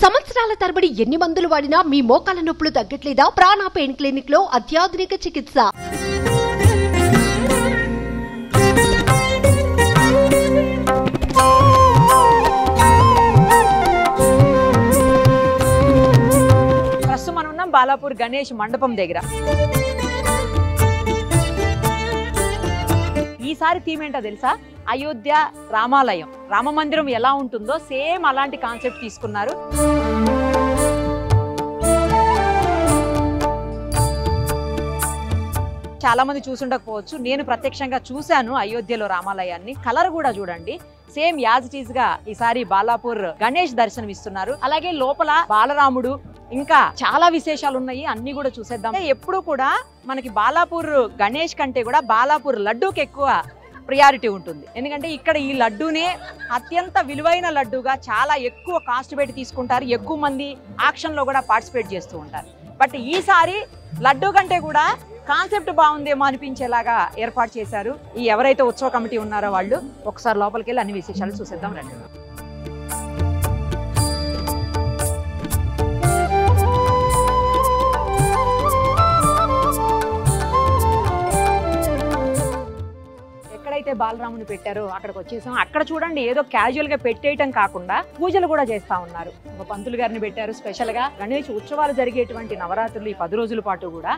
సంవత్సరాల తరబడి ఎన్ని మందులు వాడినా మీ మోకాల నొప్పులు తగ్గట్లేదా? ప్రాణ పెయిన్ క్లినిక్ లో అత్యాధునిక చికిత్స. ప్రస్తుతం మనం ఉన్నాం బాలాపూర్ గణేష్ మండపం దగ్గర. ఈసారి థీమ్ ఏంటో తెలుసా? అయోధ్య రామాలయం, రామ మందిరం ఎలా ఉంటుందో సేమ్ అలాంటి కాన్సెప్ట్ తీసుకున్నారు. చాలా మంది చూసుండకపోవచ్చు, నేను ప్రత్యక్షంగా చూశాను అయోధ్యలో రామాలయాన్ని. కలర్ కూడా చూడండి, సేమ్ యాజ్ ఇట్ ఈజ్ గా ఈసారి బాలాపూర్ గణేష్ దర్శనం ఇస్తున్నారు. అలాగే లోపల బాలరాముడు, ఇంకా చాలా విశేషాలు ఉన్నాయి, అన్ని కూడా చూసేద్దాం. ఎప్పుడు కూడా మనకి బాలాపూర్ గణేష్ కంటే కూడా బాలాపూర్ లడ్డూకి ఎక్కువ ప్రియారిటీ ఉంటుంది. ఎందుకంటే ఇక్కడ ఈ లడ్డూనే అత్యంత విలువైన లడ్డూగా చాలా ఎక్కువ కాస్ట్ పెట్టి తీసుకుంటారు. ఎక్కువ మంది ఆక్షన్లో కూడా పార్టిసిపేట్ చేస్తూ ఉంటారు. బట్ ఈసారి లడ్డూ కంటే కూడా కాన్సెప్ట్ బాగుందేమో అనిపించేలాగా ఏర్పాటు చేశారు ఈ ఎవరైతే ఉత్సవ కమిటీ ఉన్నారో వాళ్ళు. ఒకసారి లోపలికి వెళ్ళి అన్ని విశేషాలు చూసేద్దాం రండి. ఎక్కడైతే బాలరాముని పెట్టారో అక్కడికి వచ్చేసాం. అక్కడ చూడండి, ఏదో క్యాజువల్ గా పెట్టేయటం కాకుండా పూజలు కూడా చేస్తా ఉన్నారు. ఒక పంతులు గారిని పెట్టారు స్పెషల్ గా. గణేష్ ఉత్సవాలు జరిగేటువంటి నవరాత్రులు ఈ 10 రోజుల పాటు కూడా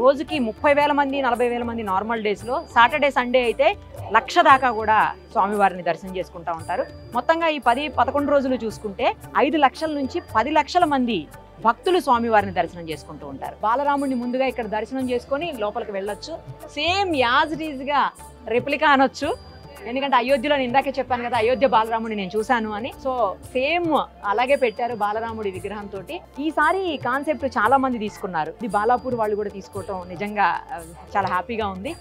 రోజుకి 30,000 మంది 40,000 మంది నార్మల్ డేస్ లో, సాటర్డే సండే అయితే 1,00,000 దాకా కూడా స్వామివారిని దర్శనం చేసుకుంటా ఉంటారు. మొత్తంగా ఈ 10-11 రోజులు చూసుకుంటే 5 లక్షల నుంచి 10 లక్షల మంది భక్తులు స్వామివారిని దర్శనం చేసుకుంటూ ఉంటారు. బాలరాముడిని ముందుగా ఇక్కడ దర్శనం చేసుకొని లోపలికి వెళ్ళొచ్చు. సేమ్ యాజ్ ఇట్ ఈజ్ గా రెప్లికా అనొచ్చు. ఎందుకంటే అయోధ్యలో నేను ఇందాకే చెప్పాను కదా, అయోధ్య బాలరాముడిని నేను చూశాను అని. సో సేమ్ అలాగే పెట్టారు బాలరాముడి విగ్రహంతో. ఈసారి కాన్సెప్ట్ చాలా మంది తీసుకున్నారు. ఇది బాలాపూర్ వాళ్ళు కూడా తీసుకోవటం నిజంగా చాలా హ్యాపీగా ఉంది,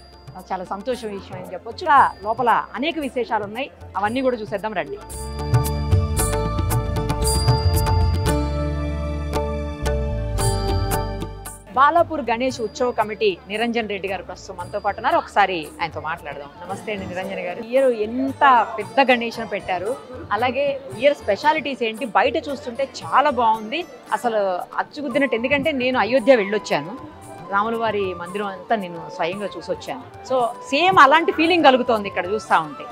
చాలా సంతోషం విషయం అని చెప్పొచ్చు. లోపల అనేక విశేషాలు ఉన్నాయి, అవన్నీ కూడా చూసేద్దాం రండి. బాలాపూర్ గణేష్ ఉత్సవ కమిటీ నిరంజన్ రెడ్డి గారు ప్రస్తుతం మనతో పాటు ఉన్నారు. ఒకసారి ఆయనతో మాట్లాడదాం. నమస్తే అండి నిరంజన్ గారు. ఇయర్ ఎంత పెద్ద గణేష్ను పెట్టారు, అలాగే ఇయర్ స్పెషాలిటీస్ ఏంటి? బయట చూస్తుంటే చాలా బాగుంది, అసలు అచ్చుగుద్దినట్టు. ఎందుకంటే నేను అయోధ్య వెళ్ళొచ్చాను, రాముల వారి మందిరం అంతా నేను స్వయంగా చూసొచ్చాను. సో సేమ్ అలాంటి ఫీలింగ్ కలుగుతోంది ఇక్కడ చూస్తూ ఉంటే.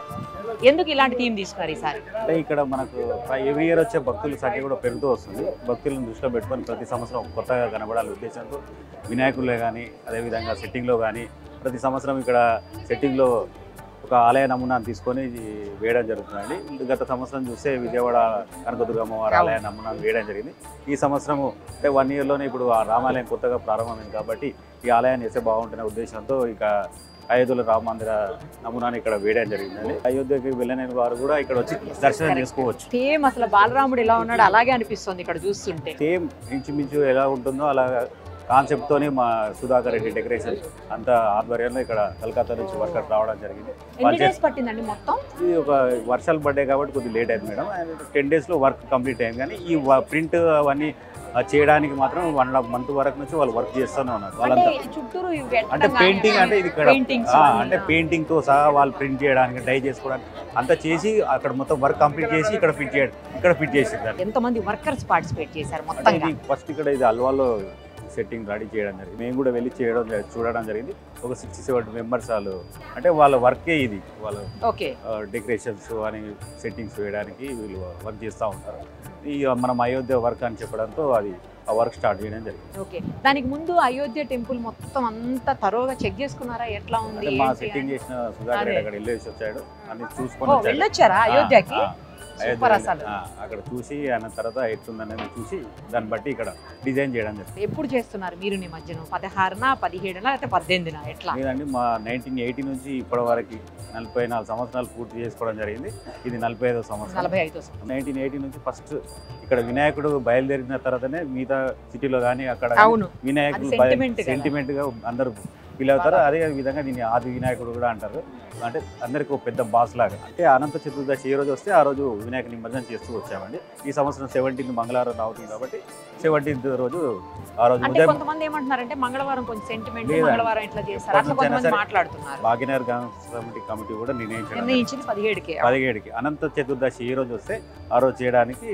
ఎందుకు ఇలాంటి థీమ్ తీసుకున్నారు ఈసారి? అంటే ఇక్కడ మనకు ఎవ్రీ ఇయర్ వచ్చే భక్తుల సంఖ్య కూడా పెరుగుతూ వస్తుంది. భక్తులను దృష్టిలో పెట్టుకొని ప్రతి సంవత్సరం కొత్తగా కనబడాలనే ఉద్దేశంతో వినాయకులే కానీ, అదేవిధంగా సెట్టింగ్లో కానీ ప్రతి సంవత్సరం ఇక్కడ సెట్టింగ్లో ఒక ఆలయ నమూనాను తీసుకొని వేయడం జరుగుతుందండి. గత సంవత్సరం చూస్తే విజయవాడ కనకదుర్గమ్మ వారి ఆలయ నమూనాను వేయడం జరిగింది. ఈ సంవత్సరము అంటే 1 ఇయర్లోనే ఇప్పుడు ఆ రామాలయం కొత్తగా ప్రారంభమైంది కాబట్టి ఈ ఆలయాన్ని వేస్తే బాగుంటున్న ఉద్దేశంతో ఇక అయోధ్యలో రామ మందిర నమూనాన్ని ఇక్కడ వేయడం జరిగిందండి. అయోధ్యకి వెళ్ళని వారు కూడా ఇక్కడ వచ్చి దర్శనం చేసుకోవచ్చు. సేమ్ అసలు బాలరాముడు ఎలా ఉన్నాడు అలాగే అనిపిస్తుంది ఇక్కడ చూస్తుంటే. సేమ్ ఇంచుమించు ఎలా ఉంటుందో అలా కాన్సెప్ట్ తోనే మా సుధాకర్ రెడ్డి డెకరేషన్ అంత ఆధ్వర్యంలో ఇక్కడ కలకత్తా నుంచి వర్కర్ రావడం జరిగింది. పట్టిందండి మొత్తం. ఇది ఒక వర్షాలు పడ్డాయి కాబట్టి కొద్దిగా లేట్ అయింది మేడం. 10 డేస్లో వర్క్ కంప్లీట్ అయింది. కానీ ఈ ప్రింట్ అవన్నీ చేయడానికి మాత్రం 1.5 month వరకు నుంచి వాళ్ళు వర్క్ చేస్తూనే ఉన్నారు. వాళ్ళంతా అంటే పెయింటింగ్, అంటే ఇది ఇక్కడ అంటే పెయింటింగ్ తో సహా వాళ్ళు ప్రింట్ చేయడానికి, డై చేసుకోవడానికి అంతా చేసి అక్కడ మొత్తం వర్క్ కంప్లీట్ చేసి ఇక్కడ ఫిట్ చేసింది. ఎంతమంది వర్కర్స్ పార్టిసిపేట్ చేశారు మొత్తం? ఫస్ట్ ఇక్కడ ఇది అల్వాలో సెట్టింగ్ రెడీ చేయడం జరిగింది. మేము కూడా వెళ్ళి చూడడం జరిగింది. ఒక 67 మెంబర్స్ వాళ్ళు, అంటే వాళ్ళ వర్కే ఇది, వాళ్ళ డెకరేషన్స్ అని సెట్టింగ్స్ వేయడానికి వీళ్ళు వర్క్ చేస్తూ ఉంటారు. ఈ మనం అయోధ్య వర్క్ అని చెప్పడంతో అది ఆ వర్క్ స్టార్ట్ చేయడం జరిగింది. ఓకే, దానికి ముందు అయోధ్య టెంపుల్ మొత్తం అంతా తరోగా చెక్ చేసుకున్నారా? ఎట్లా ఉంది? మా సెట్టింగ్ చేసిన సుధాకర్ రెడ్డి అక్కడ వెళ్ళేసి వచ్చాడు, అన్ని చూసుకొని వెళ్ళొచ్చారా అయోధ్యకి? అక్కడ చూసి అన్న తర్వాత ఎట్లుందనేది చూసి దాన్ని బట్టి ఇక్కడ డిజైన్ చేయడం జరిగింది. ఎప్పుడు చేస్తున్నారు మీరు ఈ మధ్యన? 16నా 17నా లేకపోతే 18నా? ఎట్లా? లేదండి, మా 1980 నుంచి ఇప్పటి వరకు 44 సంవత్సరాలు పూర్తి చేసుకోవడం జరిగింది. ఇది 45వ సంవత్సరం. 1980 నుంచి ఫస్ట్ ఇక్కడ వినాయకుడు బయలుదేరిన తర్వాతనే మిగతా సిటీలో కానీ అక్కడ వినాయకుడు సెంటిమెంట్ గా అందరూ ఫీల్ అవుతారు. అదే విధంగా దీన్ని ఆది వినాయకుడు కూడా అంటారు. అంటే అందరికి ఒక పెద్ద బాస్ లాగా. అంటే అనంత చతుర్దశి ఏ రోజు వస్తే ఆ రోజు వినాయక నిమజ్జనం చేస్తూ వచ్చామండి. ఈ సంవత్సరం 17 మంగళవారం అవుతుంది కాబట్టి 17th రోజు ఆ రోజు కొంతమంది ఏమంటున్నారంటే మంగళవారం కొంచెం సెంటిమెంట్, మంగళవారం ఇట్లా చేస్తారు అట్లా కొంతమంది మాట్లాడుతున్నారు. భాగ్యనగర్ కమిటీ కూడా నిర్ణయించింది 17కి అనంత చతుర్దశి ఏ రోజు వస్తే ఆ రోజు చేయడానికి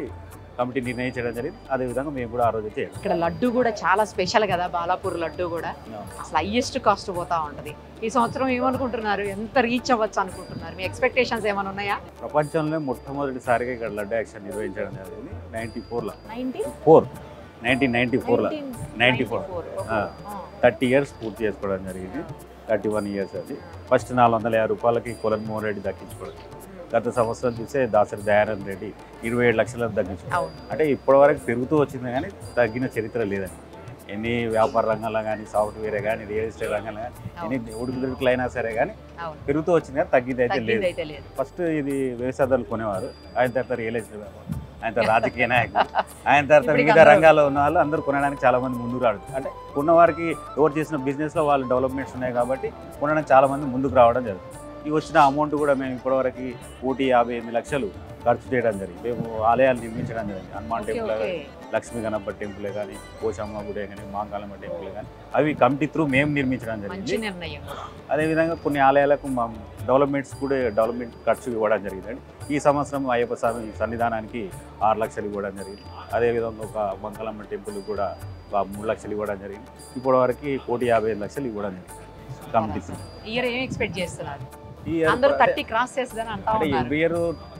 కమిటీ నిర్ణయించడం జరిగింది. అదేవిధంగా మేము కూడా ఆ రోజు చేయాలి. ఇక్కడ లడ్డు కూడా చాలా స్పెషల్ కదా, బాలాపూర్ లడ్డు కూడా అసలు హైయెస్ట్ కాస్ట్ పోతా ఉంటుంది. ఈ సంవత్సరం ఏమనుకుంటున్నారు, ఎంత రీచ్ అవ్వచ్చు అనుకుంటున్నారు, మీ ఎక్స్పెక్టేషన్స్ ఏమైనా ఉన్నాయా? ప్రపంచంలో మొట్టమొదటిసారిగా ఇక్కడ లడ్డు యాక్షన్ నిర్వహించడం జరిగింది 1994 30 ఇయర్స్ పూర్తి చేసుకోవడం జరిగింది. 31 ఇయర్స్ అది. ఫస్ట్ 450 రూపాయలకి కొలన్ మోహన్ రెడ్డి దక్కించుకోవడం. గత సంవత్సరం చూస్తే దాసరి దయానంద్ రెడ్డి 27 లక్షలకు దక్కించుకోవడం. అంటే ఇప్పటివరకు పెరుగుతూ వచ్చింది కానీ తగ్గిన చరిత్ర లేదండి. ఎన్ని వ్యాపార రంగంలో కానీ, సాఫ్ట్వేర్ కానీ, రియల్ ఎస్టేట్ రంగంలో కానీ, ఎన్ని ఉడుకుదుడుకులు అయినా సరే కానీ పెరుగుతూ వచ్చింది కానీ తగ్గింది అయితే లేదు. ఫస్ట్ ఇది వ్యవసాయదారులు కొనేవారు, ఆయన తర్వాత రియల్ ఎస్టేట్ వ్యాపారం, ఆయన తర్వాత రాజకీయ నాయకులు, ఆయన తర్వాత వివిధ రంగాల్లో ఉన్న వాళ్ళు అందరూ కొనడానికి చాలా మంది ముందుకు రావడం. అంటే కొన్నవారికి ఎవరు చేసిన బిజినెస్లో వాళ్ళు డెవలప్మెంట్స్ ఉన్నాయి కాబట్టి కొనడానికి చాలా మంది ముందుకు రావడం జరుగుతుంది. ఈ వచ్చిన అమౌంట్ కూడా మేము ఇప్పటివరకు 158 లక్షలు ఖర్చు చేయడం జరిగింది. మేము ఆలయాలు నిర్మించడం జరిగింది. హనుమాన్ టెంపుల్ కానీ, లక్ష్మీ గణపతి టెంపులే కానీ, పోషమ్మ గుడే కానీ, మాంకాలమ్మ టెంపుల్ కానీ అవి కమిటీ త్రూ మేము నిర్మించడం జరిగింది. అదేవిధంగా కొన్ని ఆలయాలకు మా డెవలప్మెంట్ ఖర్చు ఇవ్వడం జరిగిందండి. ఈ సంవత్సరం అయ్యప్ప స్వామి సన్నిధానానికి 6 లక్షలు ఇవ్వడం జరిగింది. అదేవిధంగా ఒక మంకాలమ్మ టెంపుల్ కూడా 3 లక్షలు ఇవ్వడం జరిగింది. ఇప్పటివరకు 155 లక్షలు ఇవ్వడం జరిగింది కమిటీ త్రూ. ఇయర్ ఏం ఎక్స్పెక్ట్ చేస్తున్నారు? అందరూ 30 క్రాస్ చేస్తుందని అంటా ఉన్నారు. ఎవ్రీ ఇయర్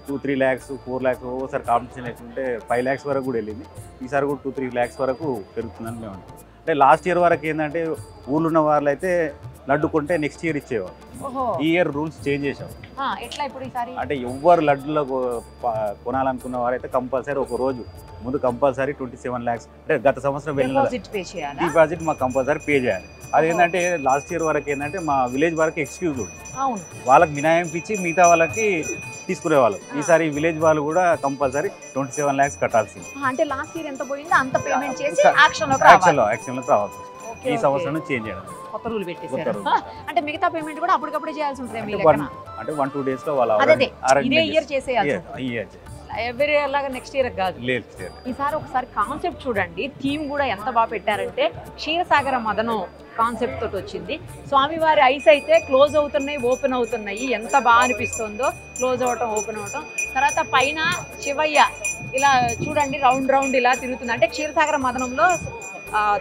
2-3 lakhs 4 lakhs ఓసారి కాంపిటీషన్ వేసుకుంటే 5 lakhs వరకు కూడా వెళ్ళింది. ఈసారి కూడా 2-3 lakhs వరకు పెరుగుతుందని మేము అనుకుంటాం. అంటే లాస్ట్ ఇయర్ వరకు ఏంటంటే ఊళ్ళో ఉన్న వాళ్ళు అయితే లడ్డు కొంటే నెక్స్ట్ ఇయర్ ఇచ్చేవారు. ఈ ఇయర్ రూల్స్ చేంజ్ చేసాం. అంటే ఎవరు లడ్డులో కొనాలనుకున్న వారైతే కంపల్సరీ ఒక రోజు ముందు కంపల్సరీ 27 lakhs అంటే గత సంవత్సరం వెళ్ళిన డిపాజిట్ మాకు కంపల్సరీ పే చేయాలి. అదేంటంటే లాస్ట్ ఇయర్ వరకు ఏంటంటే మా విలేజ్ వరకు ఎక్స్క్యూజ్ ఉంది, వాళ్ళకి మినహాయింపు ఇచ్చి మిగతా వాళ్ళకి తీసుకునేవాళ్ళు. ఈసారి విలేజ్ వాళ్ళు కూడా కంపల్సరీ 27 lakhs కట్టాల్సింది. అంటే లాస్ట్ ఇయర్ ఎంత పోయిందో అంత పేమెంట్ చేసి యాక్షన్ లోకి రావాలి. ఈ సంవత్సరం చేంజ్ చేయడం కొత్త రూల్ పెట్టేశారు. అంటే మిగతా పేమెంట్ కూడా అప్పటికప్పుడే చేయాల్సి ఉంటుంది. అంటే 1-2 days లో వాళ్ళు ఇదే ఇయర్ చేసేయాలి. ఎవరి ఇయర్ లాగా నెక్స్ట్ ఇయర్ కాదు. ఈసారి ఒకసారి కాన్సెప్ట్ చూడండి, థీమ్ కూడా ఎంత బాగా పెట్టారంటే క్షీరసాగర మదనం కాన్సెప్ట్ తోటి వచ్చింది. స్వామివారి ఐస్ అయితే క్లోజ్ అవుతున్నాయి, ఓపెన్ అవుతున్నాయి, ఎంత బాగా అనిపిస్తుందో. క్లోజ్ అవటం, ఓపెన్ అవటం. తర్వాత పైన శివయ్య ఇలా చూడండి రౌండ్ రౌండ్ ఇలా తిరుగుతుంది. అంటే క్షీరసాగర మదనంలో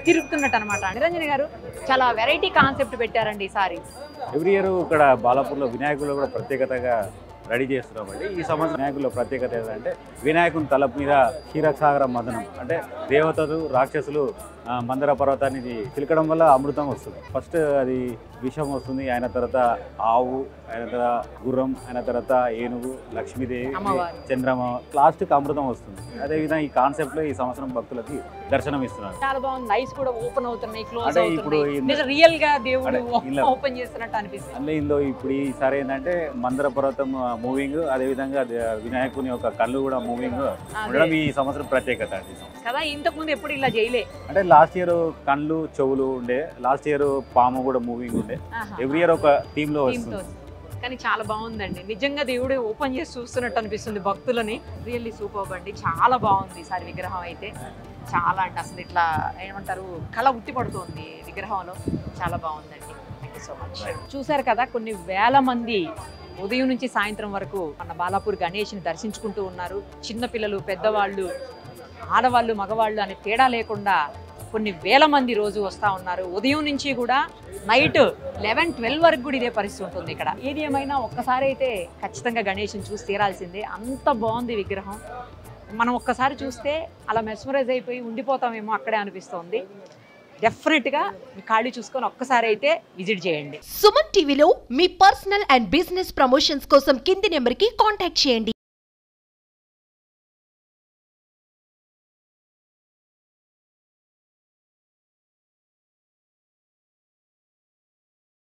తిరుగుతున్నట్టు అనమాట. నిరంజన్ గారు చాలా వెరైటీ కాన్సెప్ట్ పెట్టారండి ఈసారి. ఎవ్రీ ఇయర్ ఇక్కడ బాలాపూర్లో వినాయకులు కూడా ప్రత్యేకతగా రెడీ చేస్తున్నామండి. ఈ సంవత్సరం వినాయకుల్లో ప్రత్యేకత ఏంటంటే వినాయకుని తలపు మీద క్షీరసాగర మదనం, అంటే దేవతలు రాక్షసులు మందర పర్వతాన్ని చిలకడం వల్ల అమృతం వస్తుంది. ఫస్ట్ అది విషం వస్తుంది, ఆయన తర్వాత ఆవు, ఆయన తర్వాత గుర్రం, ఆయన తర్వాత ఏనుగు, లక్ష్మీదేవి, చంద్రమ, లాస్ట్కి అమృతం వస్తుంది. అదేవిధంగా ఈ కాన్సెప్ట్ లో ఈ సంవత్సరం భక్తులకి దర్శనం ఇస్తున్నారు. చాలా బాగుంది. ఐస్ కూడా ఓపెన్ అవుతున్నాయి, క్లోజ్ అవుతున్నాయి. రియల్ గా దేవుడు ఓపెన్ చేస్తున్నట్టు అనిపిస్తుంది. అంటే ఇందులో ఇప్పుడు ఈసారి ఏంటంటే మందర పర్వతం మూవింగ్, అదేవిధంగా వినాయకుని యొక్క కళ్ళు కూడా మూవింగ్ ఉండడం ఈ సంవత్సరం ప్రత్యేకత అండి కదా. ఇంతకు ముందు ఎప్పుడు ఇలా చేయలే. అంటే లాస్ట్ ఇయర్ కళ్ళు, చెవులు ఉండే, లాస్ట్ ఇయర్ పాము కూడా మూవింగ్ ఉండే. ఎవ్రీ ఇయర్ ఒక టీమ్ లో వస్తుంది. కానీ చాలా బాగుందండి, నిజంగా దేవుడు ఓపెన్ చేసి చూస్తున్నట్టు అనిపిస్తుంది భక్తులని. రియల్లీ సూపర్ అండి, చాలా బాగుంది ఈసారి విగ్రహం అయితే. చాలా అంటే అసలు ఇట్లా ఏమంటారు, కళ ఉట్టిపడుతుంది విగ్రహంలో. చాలా బాగుందండి. Thank you so much. చూసారు కదా, కొన్ని వేల మంది ఉదయం నుంచి సాయంత్రం వరకు మన బాలాపూర్ గణేష్ని దర్శించుకుంటూ ఉన్నారు. చిన్నపిల్లలు, పెద్దవాళ్ళు, ఆడవాళ్ళు, మగవాళ్ళు అనే తేడా లేకుండా కొన్ని వేల మంది రోజు వస్తూ ఉన్నారు. ఉదయం నుంచి కూడా నైట్ 11-12 వరకు కూడా ఇదే పరిస్థితి ఉంటుంది ఇక్కడ. ఏది ఏమైనా ఒక్కసారి అయితే ఖచ్చితంగా గణేష్ని చూసి తీరాల్సిందే. అంత బాగుంది విగ్రహం. మనం ఒక్కసారి చూస్తే అలా మెస్మరైజ్ అయిపోయి ఉండిపోతామేమో అక్కడే అనిపిస్తుంది. డెఫినెట్గా ఖాళీ చూసుకొని ఒక్కసారి అయితే విజిట్ చేయండి. సుమన్ టీవీలో మీ పర్సనల్ అండ్ బిజినెస్ ప్రమోషన్స్ కోసం కింది నెంబర్కి కాంటాక్ట్ చేయండి.